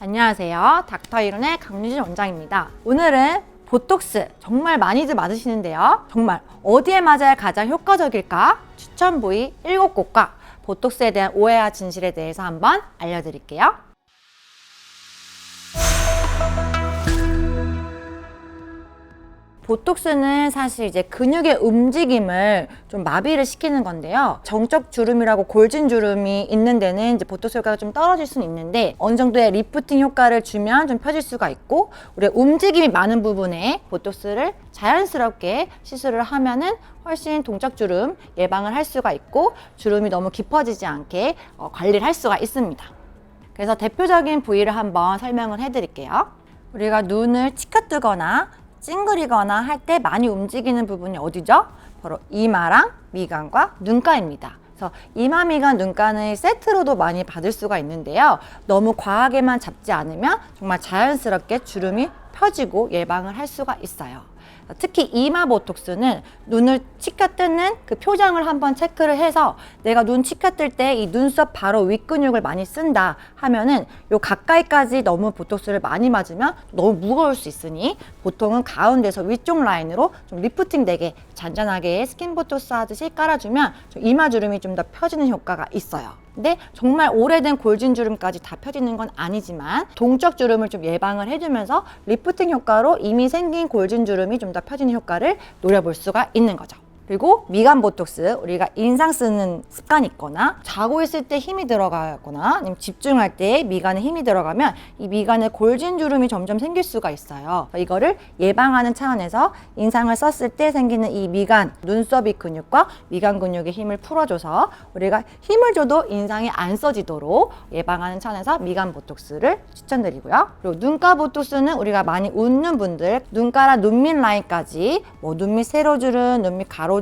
안녕하세요. 닥터이론의 강유진 원장입니다. 오늘은 보톡스 정말 많이들 맞으시는데요. 정말 어디에 맞아야 가장 효과적일까? 추천 부위 7곳과 보톡스에 대한 오해와 진실에 대해서 한번 알려드릴게요. 보톡스는 사실 이제 근육의 움직임을 좀 마비를 시키는 건데요. 정적 주름이라고 골진 주름이 있는 데는 이제 보톡스 효과가 좀 떨어질 수는 있는데 어느 정도의 리프팅 효과를 주면 좀 펴질 수가 있고, 우리 움직임이 많은 부분에 보톡스를 자연스럽게 시술을 하면은 훨씬 동적 주름 예방을 할 수가 있고, 주름이 너무 깊어지지 않게 관리를 할 수가 있습니다. 그래서 대표적인 부위를 한번 설명을 해드릴게요. 우리가 눈을 치켜뜨거나 찡그리거나 할 때 많이 움직이는 부분이 어디죠? 바로 이마랑 미간과 눈가입니다. 그래서 이마, 미간, 눈가는 세트로도 많이 받을 수가 있는데요. 너무 과하게만 잡지 않으면 정말 자연스럽게 주름이 펴지고 예방을 할 수가 있어요. 특히 이마 보톡스는 눈을 치켜뜨는 그 표정을 한번 체크를 해서 내가 눈 치켜뜰 때 이 눈썹 바로 윗근육을 많이 쓴다 하면은 요 가까이까지 너무 보톡스를 많이 맞으면 너무 무거울 수 있으니 보통은 가운데서 위쪽 라인으로 좀 리프팅 되게 잔잔하게 스킨 보톡스 하듯이 깔아주면 좀 이마 주름이 좀 더 펴지는 효과가 있어요. 근데 정말 오래된 골진 주름까지 다 펴지는 건 아니지만 동적 주름을 좀 예방을 해주면서 리프팅 효과로 이미 생긴 골진 주름이 좀 더 펴지는 효과를 노려볼 수가 있는 거죠. 그리고 미간 보톡스, 우리가 인상 쓰는 습관이 있거나 자고 있을 때 힘이 들어가거나 아니면 집중할 때 미간에 힘이 들어가면 이 미간에 골진 주름이 점점 생길 수가 있어요. 이거를 예방하는 차원에서 인상을 썼을 때 생기는 이 미간, 눈썹이 근육과 미간 근육의 힘을 풀어줘서 우리가 힘을 줘도 인상이 안 써지도록 예방하는 차원에서 미간 보톡스를 추천드리고요. 그리고 눈가 보톡스는 우리가 많이 웃는 분들, 눈가랑 눈밑 라인까지 뭐 눈밑 세로주름, 눈밑 가로주름,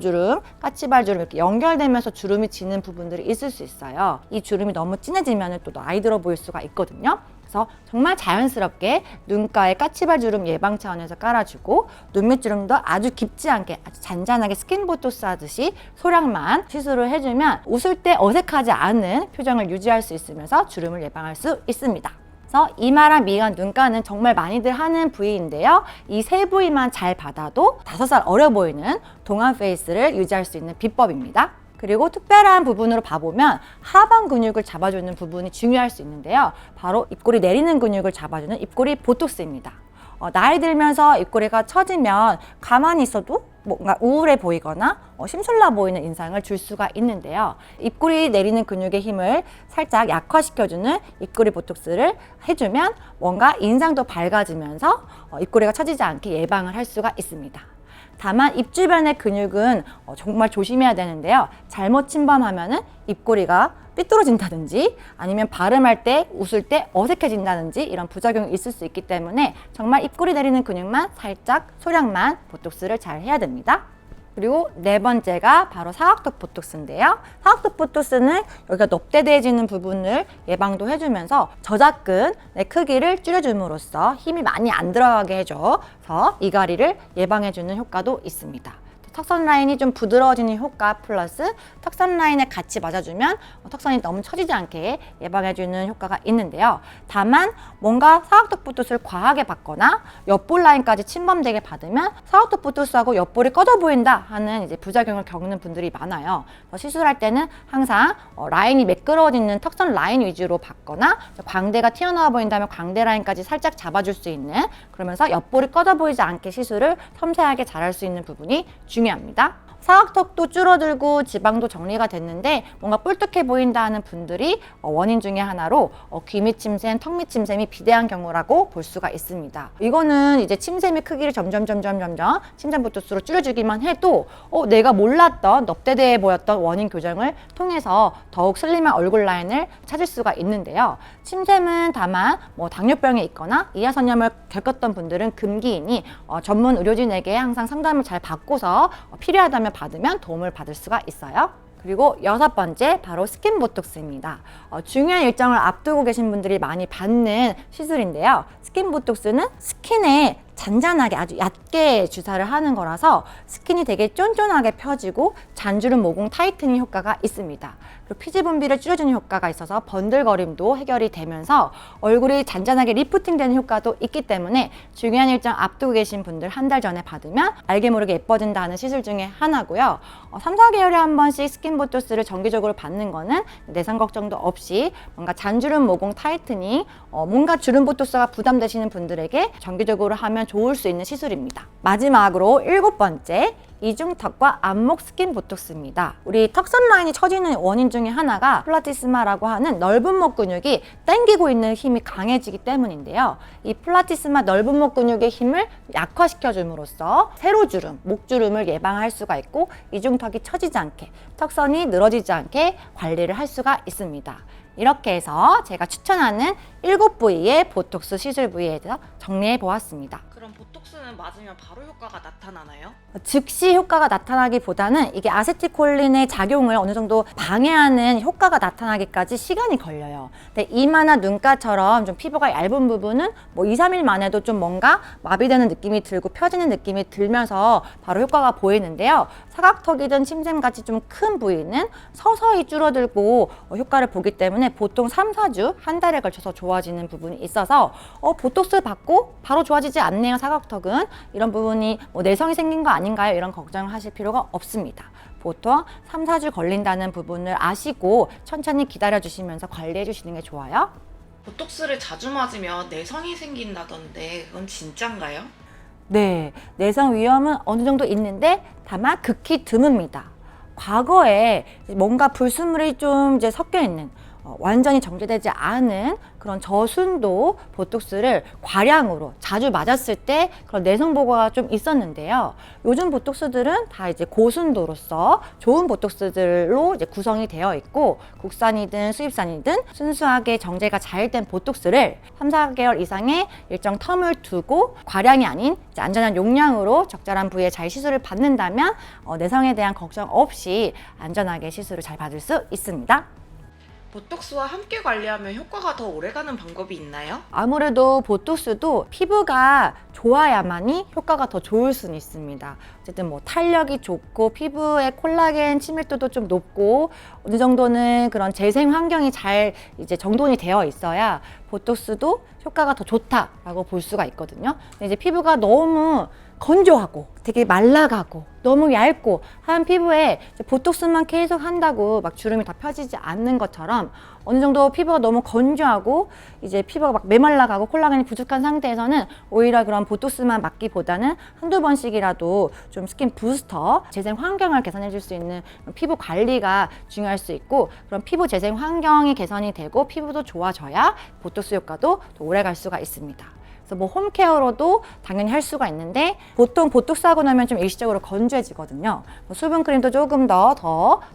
까치발 주름 이렇게 연결되면서 주름이 지는 부분들이 있을 수 있어요. 이 주름이 너무 진해지면 또 나이 들어 보일 수가 있거든요. 그래서 정말 자연스럽게 눈가에 까치발 주름 예방 차원에서 깔아주고, 눈밑 주름도 아주 깊지 않게 아주 잔잔하게 스킨 보톡스 하듯이 소량만 시술을 해주면 웃을 때 어색하지 않은 표정을 유지할 수 있으면서 주름을 예방할 수 있습니다. 그래서 이마랑 미간, 눈가는 정말 많이들 하는 부위인데요. 이 세 부위만 잘 받아도 5살 어려 보이는 동안 페이스를 유지할 수 있는 비법입니다. 그리고 특별한 부분으로 봐보면 하방 근육을 잡아주는 부분이 중요할 수 있는데요. 바로 입꼬리 내리는 근육을 잡아주는 입꼬리 보톡스입니다. 나이 들면서 입꼬리가 처지면 가만히 있어도 뭔가 우울해 보이거나 심술나 보이는 인상을 줄 수가 있는데요. 입꼬리 내리는 근육의 힘을 살짝 약화시켜주는 입꼬리 보톡스를 해주면 뭔가 인상도 밝아지면서 입꼬리가 처지지 않게 예방을 할 수가 있습니다. 다만 입 주변의 근육은 정말 조심해야 되는데요. 잘못 침범하면은 입꼬리가 삐뚤어진다든지 아니면 발음할 때 웃을 때 어색해진다든지 이런 부작용이 있을 수 있기 때문에 정말 입꼬리 내리는 근육만 살짝 소량만 보톡스를 잘 해야 됩니다. 그리고 네 번째가 바로 사각턱 보톡스인데요. 사각턱 보톡스는 여기가 넙대대해지는 부분을 예방도 해주면서 저작근의 크기를 줄여줌으로써 힘이 많이 안 들어가게 해줘서 이갈이를 예방해주는 효과도 있습니다. 턱선 라인이 좀 부드러워지는 효과 플러스 턱선 라인에 같이 맞아주면 턱선이 너무 처지지 않게 예방해주는 효과가 있는데요. 다만 뭔가 사각턱 보톡스를 과하게 받거나 옆볼 라인까지 침범되게 받으면 사각턱 보톡스하고 옆볼이 꺼져 보인다 하는 이제 부작용을 겪는 분들이 많아요. 시술할 때는 항상 라인이 매끄러워지는 턱선 라인 위주로 받거나 광대가 튀어나와 보인다면 광대 라인까지 살짝 잡아줄 수 있는, 그러면서 옆볼이 꺼져 보이지 않게 시술을 섬세하게 잘할 수 있는 부분이 중요합니다. 사각턱도 줄어들고 지방도 정리가 됐는데 뭔가 뿔뚝해 보인다 하는 분들이 원인 중에 하나로 귀 밑 침샘, 턱 밑 침샘이 비대한 경우라고 볼 수가 있습니다. 이거는 이제 침샘의 크기를 점점 침샘 보톡스로 줄여주기만 해도 내가 몰랐던 넙대대해 보였던 원인 교정을 통해서 더욱 슬림한 얼굴 라인을 찾을 수가 있는데요. 침샘은 다만 당뇨병에 있거나 이하선염을 겪었던 분들은 금기이니 전문 의료진에게 항상 상담을 잘 받고서 필요하다면 받으면 도움을 받을 수가 있어요. 그리고 6번째 바로 스킨 보톡스입니다. 중요한 일정을 앞두고 계신 분들이 많이 받는 시술인데요. 스킨 보톡스는 스킨에 잔잔하게 아주 얕게 주사를 하는 거라서 스킨이 되게 쫀쫀하게 펴지고 잔주름 모공 타이트닝 효과가 있습니다. 그리고 피지 분비를 줄여주는 효과가 있어서 번들거림도 해결이 되면서 얼굴이 잔잔하게 리프팅되는 효과도 있기 때문에 중요한 일정 앞두고 계신 분들 한 달 전에 받으면 알게 모르게 예뻐진다는 시술 중에 하나고요. 3, 4개월에 한 번씩 스킨 보토스를 정기적으로 받는 거는 내상 걱정도 없이 뭔가 잔주름 모공 타이트닝, 뭔가 주름 보토스가 부담되시는 분들에게 정기적으로 하면 좋을 수 있는 시술입니다. 마지막으로 7번째, 이중턱과 안목 스킨 보톡스입니다. 우리 턱선 라인이 처지는 원인 중에 하나가 플라티스마라고 하는 넓은 목 근육이 당기고 있는 힘이 강해지기 때문인데요. 이 플라티스마 넓은 목 근육의 힘을 약화시켜줌으로써 세로주름, 목주름을 예방할 수가 있고 이중턱이 처지지 않게, 턱선이 늘어지지 않게 관리를 할 수가 있습니다. 이렇게 해서 제가 추천하는 7부위의 보톡스 시술 부위에 대해서 정리해 보았습니다. 그럼 보톡스는 맞으면 바로 효과가 나타나나요? 즉시 효과가 나타나기보다는 이게 아세틸콜린의 작용을 어느 정도 방해하는 효과가 나타나기까지 시간이 걸려요. 근데 이마나 눈가처럼 좀 피부가 얇은 부분은 뭐 2, 3일 만에도 좀 뭔가 마비되는 느낌이 들고 펴지는 느낌이 들면서 바로 효과가 보이는데요. 사각턱이든 침샘같이 좀 큰 부위는 서서히 줄어들고 효과를 보기 때문에 보통 3, 4주, 한 달에 걸쳐서 좋아지는 부분이 있어서 보톡스 받고 바로 좋아지지 않네요, 사각턱은. 이런 부분이 뭐 내성이 생긴 거 아닌가요? 이런 걱정을 하실 필요가 없습니다. 보통 3, 4주 걸린다는 부분을 아시고 천천히 기다려 주시면서 관리해 주시는 게 좋아요. 보톡스를 자주 맞으면 내성이 생긴다던데 그건 진짠가요? 네, 내성 위험은 어느 정도 있는데 다만 극히 드뭅니다. 과거에 뭔가 불순물이 좀 이제 섞여 있는 완전히 정제되지 않은 그런 저순도 보톡스를 과량으로 자주 맞았을 때 그런 내성 보고가 좀 있었는데요. 요즘 보톡스들은 다 이제 고순도로서 좋은 보톡스들로 이제 구성이 되어 있고 국산이든 수입산이든 순수하게 정제가 잘 된 보톡스를 3, 4개월 이상의 일정 텀을 두고 과량이 아닌 이제 안전한 용량으로 적절한 부위에 잘 시술을 받는다면 내성에 대한 걱정 없이 안전하게 시술을 잘 받을 수 있습니다. 보톡스와 함께 관리하면 효과가 더 오래가는 방법이 있나요? 아무래도 보톡스도 피부가 좋아야만이 효과가 더 좋을 수는 있습니다. 어쨌든 뭐 탄력이 좋고 피부의 콜라겐 친밀도도 좀 높고 어느 정도는 그런 재생 환경이 잘 이제 정돈이 되어 있어야 보톡스도 효과가 더 좋다라고 볼 수가 있거든요. 근데 이제 피부가 너무 건조하고 되게 말라가고 너무 얇고 한 피부에 이제 보톡스만 계속 한다고 막 주름이 다 펴지지 않는 것처럼 어느 정도 피부가 너무 건조하고 이제 피부가 막 메말라가고 콜라겐이 부족한 상태에서는 오히려 그런 보톡스만 맞기보다는 한두 번씩이라도 좀 스킨 부스터 재생 환경을 개선해 줄 수 있는 피부 관리가 중요할 수 있고 그런 피부 재생 환경이 개선이 되고 피부도 좋아져야 보톡스 효과도 더 오래 갈 수가 있습니다. 그래서 뭐 홈케어로도 당연히 할 수가 있는데 보통 보톡스 하고 나면 좀 일시적으로 건조해지거든요. 뭐 수분크림도 조금 더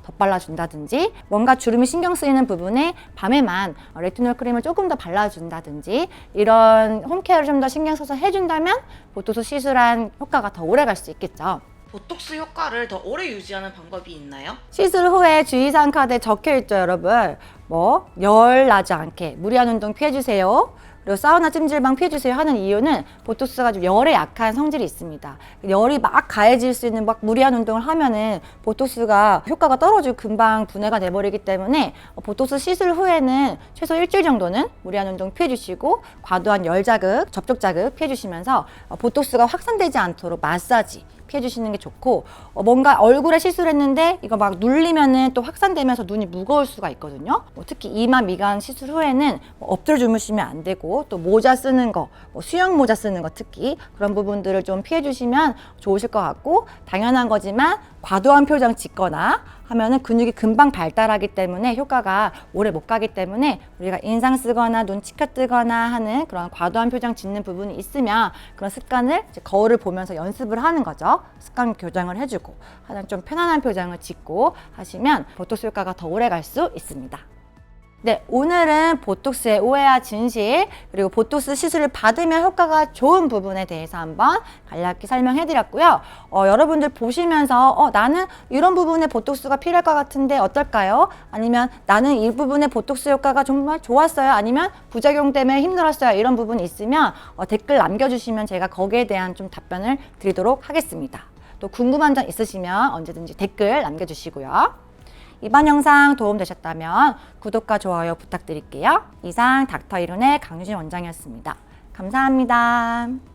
덧발라준다든지 뭔가 주름이 신경 쓰이는 부분에 밤에만 레티놀 크림을 조금 더 발라준다든지 이런 홈케어를 좀 더 신경 써서 해준다면 보톡스 시술한 효과가 더 오래 갈 수 있겠죠. 보톡스 효과를 더 오래 유지하는 방법이 있나요? 시술 후에 주의사항 카드에 적혀있죠, 여러분. 뭐 열 나지 않게 무리한 운동 피해주세요. 그리고 사우나 찜질방 피해주세요 하는 이유는 보톡스가 좀 열에 약한 성질이 있습니다. 열이 막 가해질 수 있는 막 무리한 운동을 하면은 보톡스가 효과가 떨어지고 금방 분해가 돼버리기 때문에 보톡스 시술 후에는 최소 일주일 정도는 무리한 운동 피해주시고 과도한 열 자극, 접촉 자극 피해주시면서 보톡스가 확산되지 않도록 마사지 피해주시는 게 좋고 뭔가 얼굴에 시술을 했는데 이거 막 눌리면은 또 확산되면서 눈이 무거울 수가 있거든요. 특히 이마 미간 시술 후에는 엎드려 주무시면 안 되고 또 모자 쓰는 거, 수영 모자 쓰는 거 특히 그런 부분들을 좀 피해주시면 좋으실 것 같고 당연한 거지만 과도한 표정 짓거나 하면은 근육이 금방 발달하기 때문에 효과가 오래 못 가기 때문에 우리가 인상 쓰거나 눈 치켜뜨거나 하는 그런 과도한 표정 짓는 부분이 있으면 그런 습관을 이제 거울을 보면서 연습을 하는 거죠. 습관 교정을 해주고 하여튼 좀 편안한 표정을 짓고 하시면 보톡스 효과가 더 오래 갈 수 있습니다. 네, 오늘은 보톡스의 오해와 진실, 그리고 보톡스 시술을 받으면 효과가 좋은 부분에 대해서 한번 간략히 설명해 드렸고요. 여러분들 보시면서 나는 이런 부분에 보톡스가 필요할 것 같은데 어떨까요? 아니면 나는 이 부분에 보톡스 효과가 정말 좋았어요. 아니면 부작용 때문에 힘들었어요. 이런 부분이 있으면 댓글 남겨주시면 제가 거기에 대한 좀 답변을 드리도록 하겠습니다. 또 궁금한 점 있으시면 언제든지 댓글 남겨주시고요. 이번 영상 도움되셨다면 구독과 좋아요 부탁드릴게요. 이상 닥터 이룬의 강유진 원장이었습니다. 감사합니다.